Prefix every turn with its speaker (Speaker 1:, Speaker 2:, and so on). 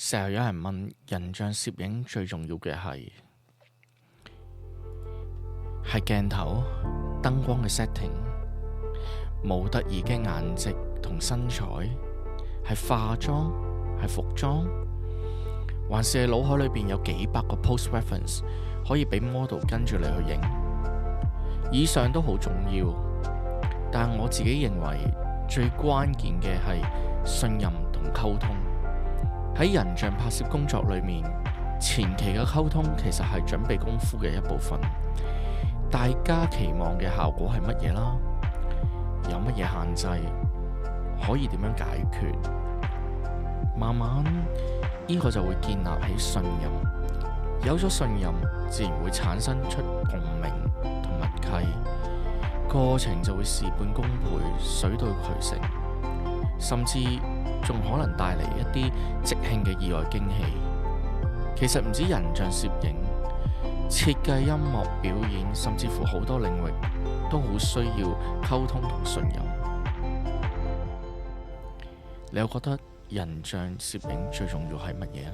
Speaker 1: 成日有人問人像攝影最重要嘅係鏡頭、燈光嘅 setting、模特兒嘅顏值同身材，係化妝、係服裝，還是係腦海裏邊有幾百個 post reference 可以俾 model 跟住你去影？以上都好重要，但我自己認為最關鍵嘅係信任同溝通。喺人像拍攝工作裏面，前期嘅溝通其實係準備功夫嘅一部分。大家期望嘅效果係乜嘢啦？有乜嘢限制？可以點樣解決？慢慢呢個就會建立起信任。有咗信任，自然會產生出共鳴同默契，過程就會事半功倍，水到渠成，甚至仲可能帶嚟一啲即興嘅意外驚喜。其實唔止人像攝影，設計、音樂、表演，甚至乎好多領域都好需要溝通同信任。你又覺得人像攝影最重要係乜嘢啊？